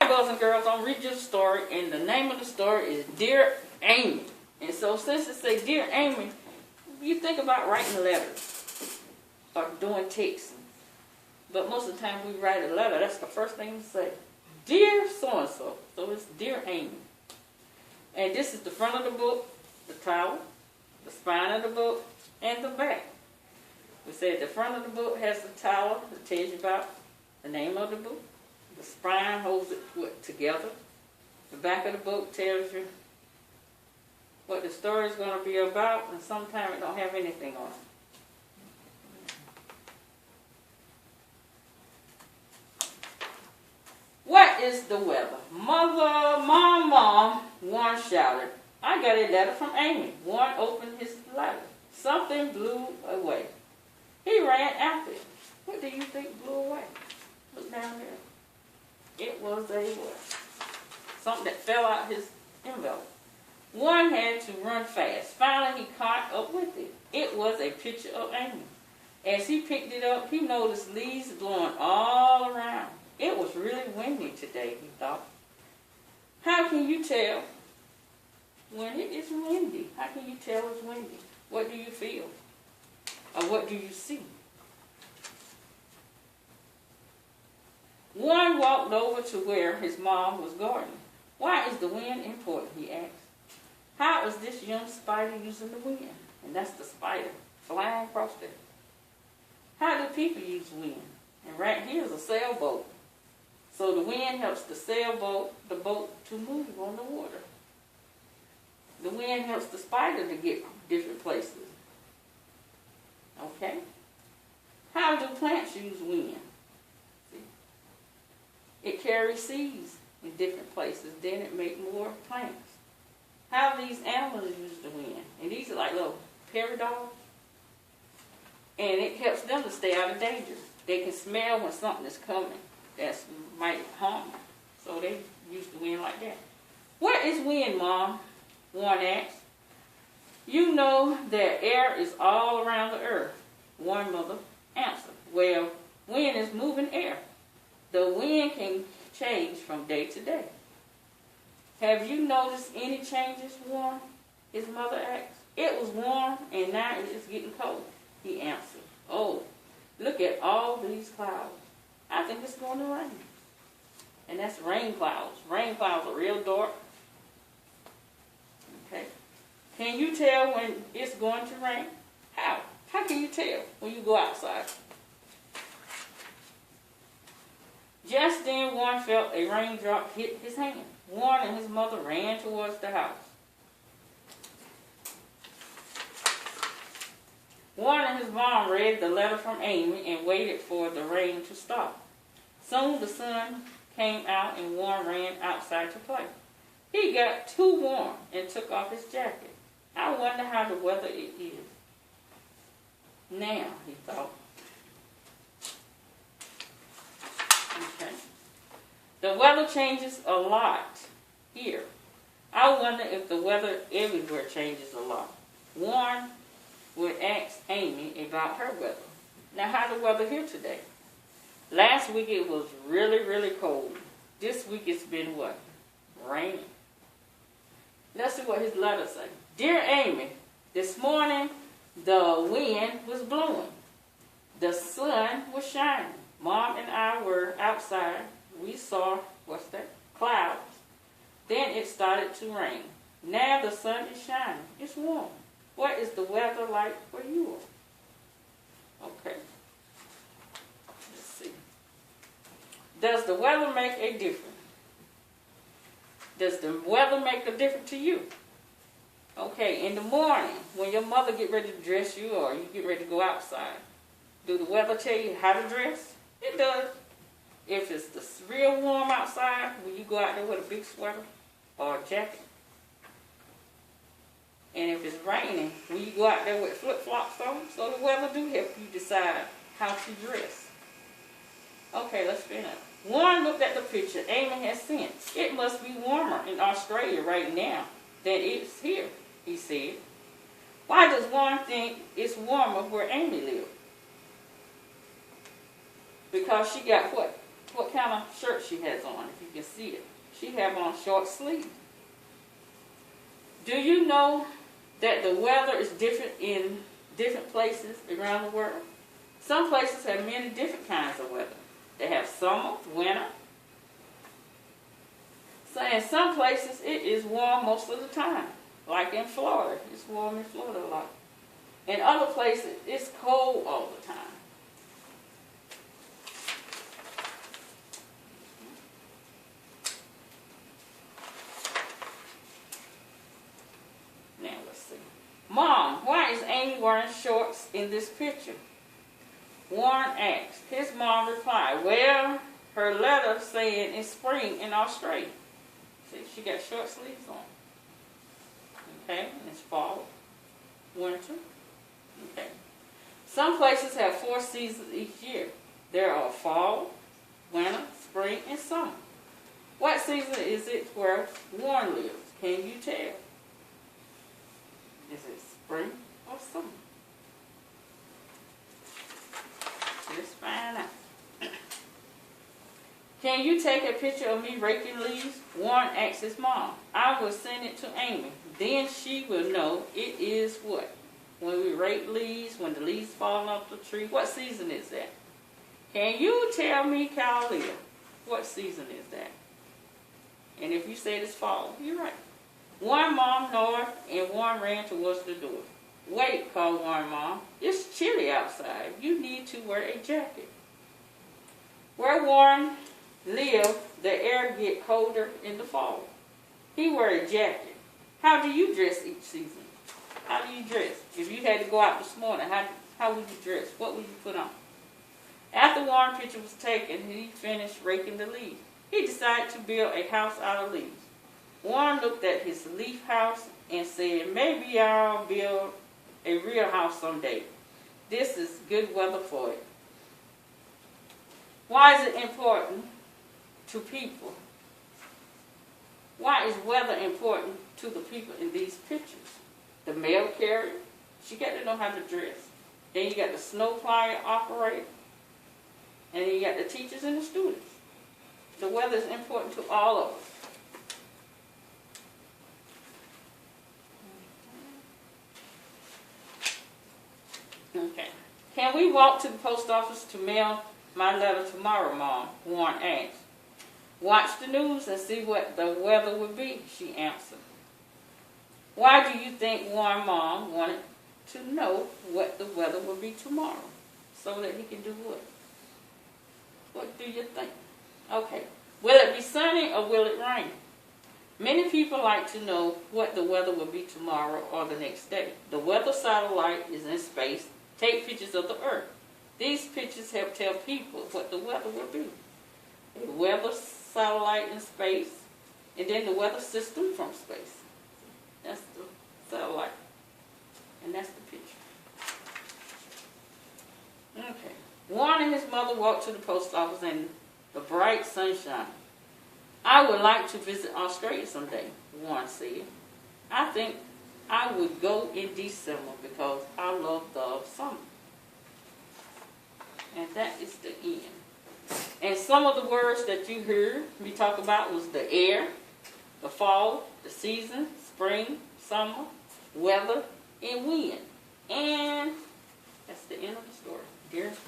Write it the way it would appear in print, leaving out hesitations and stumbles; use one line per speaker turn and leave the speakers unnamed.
boys and girls, I'm reading you a story, and the name of the story is Dear Amy. And so since it says Dear Amy, you think about writing letters or doing texting. But most of the time we write a letter, that's the first thing we say. Dear so-and-so. So it's Dear Amy. And this is the front of the book, the title, the spine of the book, and the back. We said the front of the book has the title that tells you about the name of the book. The spine holds it together. The back of the book tells you what the story is going to be about, and sometimes it don't have anything on it. What is the weather? Mom, Warren shouted. I got a letter from Amy. Warren opened his letter. Something blew away. He ran after it. What do you think blew away? Look down there. It was a what? Something that fell out his envelope. Warren had to run fast. Finally, he caught up with it. It was a picture of Amy. As he picked it up, he noticed leaves blowing all around. It was really windy today, he thought. How can you tell when it is windy? How can you tell it's windy? What do you feel? Or what do you see? Warren walked over to where his mom was gardening. Why is the wind important, he asked. How is this young spider using the wind? And that's the spider flying across there. How do people use wind? And right here is a sailboat. So the wind helps the sailboat, the boat, to move on the water. The wind helps the spider to get different places. Okay? How do plants use wind? See? It carries seeds in different places. Then it makes more plants. How do these animals use the wind? And these are like little prairie dogs. And it helps them to stay out of danger. They can smell when something is coming that might harm them. So they use the wind like that. What is wind, Mom? Warren asked. You know that air is all around the earth, Warren's mother answered. Well, wind is moving air. The wind can change from day to day. Have you noticed any changes, Warren? His mother asked. It was warm and now it is getting cold, he answered. Oh, look at all these clouds. I think it's going to rain. And that's rain clouds. Rain clouds are real dark. Okay. Can you tell when it's going to rain? How? How can you tell when you go outside? Just then, Warren felt a raindrop hit his hand. Warren and his mother ran towards the house. Warren and his mom read the letter from Amy and waited for the rain to stop. Soon the sun came out and Warren ran outside to play. He got too warm and took off his jacket. I wonder how the weather it is now, he thought. Okay. The weather changes a lot here. I wonder if the weather everywhere changes a lot. Warren would ask Amy about her weather. Now, how's the weather here today? Last week it was really, really cold. This week it's been what? Raining. Let's see what his letter says. Dear Amy, this morning the wind was blowing. The sun was shining. Mom and I were outside. We saw, what's that? Clouds. Then it started to rain. Now the sun is shining. It's warm. What is the weather like where you are? Okay. Let's see. Does the weather make a difference? Does the weather make a difference to you? Okay, in the morning, when your mother get ready to dress you or you get ready to go outside, do the weather tell you how to dress? It does. If it's real warm outside, will you go out there with a big sweater or a jacket? And if it's raining, will you go out there with flip-flops on? So the weather do help you decide how to dress. Okay, let's finish. Warren looked at the picture Amy had sent. It must be warmer in Australia right now than it's here, he said. Why does Warren think it's warmer where Amy lives? Because she got what? what kind of shirt she has on, if you can see it. She have on short sleeves. Do you know that the weather is different in different places around the world? Some places have many different kinds of weather. They have summer, winter. So in some places it is warm most of the time. Like in Florida, it's warm in Florida a lot. In other places, it's cold all the time. Now let's see. Mom, why is Amy wearing shorts in this picture? Warren asked. His mom replied, well, her letter saying it's spring in Australia. See, she got short sleeves on. Okay, and it's fall, winter. Okay. Some places have 4 seasons each year. There are fall, winter, spring, and summer. What season is it where Warren lives? Can you tell? Is it spring or summer? Let's find out. Can you take a picture of me raking leaves? Warren asked his mom. I will send it to Amy. Then she will know it is what? When we rake leaves, when the leaves fall off the tree. What season is that? Can you tell me, Kalia, what season is that? And if you said it's fall, you're right. Warren mom north and Warren ran towards the door. Wait, called Warren mom. It's chilly outside. You need to wear a jacket. Where Warren lived, the air get colder in the fall. He wear a jacket. How do you dress each season? How do you dress? If you had to go out this morning, how would you dress? What would you put on? After Warren's picture was taken, he finished raking the leaves. He decided to build a house out of leaves. Warren looked at his leaf house and said, maybe I'll build a real house someday. This is good weather for it. Why is it important to people? Why is weather important to the people in these pictures? The mail carrier, she got to know how to dress. Then you got the snow plow operator. And then you got the teachers and the students. The weather is important to all of us. Okay. Can we walk to the post office to mail my letter tomorrow, Mom? Warren asked. Watch the news and see what the weather will be, she answered. Why do you think Warren Mom wanted to know what the weather will be tomorrow? So that he can do what? What do you think? Okay. Will it be sunny or will it rain? Many people like to know what the weather will be tomorrow or the next day. The weather satellite is in space. Take pictures of the earth. These pictures help tell people what the weather will be. The weather satellite in space, and then the weather system from space. That's the satellite. And that's the picture. Okay. Warren and his mother walked to the post office in the bright sunshine. I would like to visit Australia someday, Warren said. I think I would go in December because I love the summer. And that is the end. And some of the words that you heard me talk about was the air, the fall, the season, spring, summer, weather, and wind. And that's the end of the story. Dearest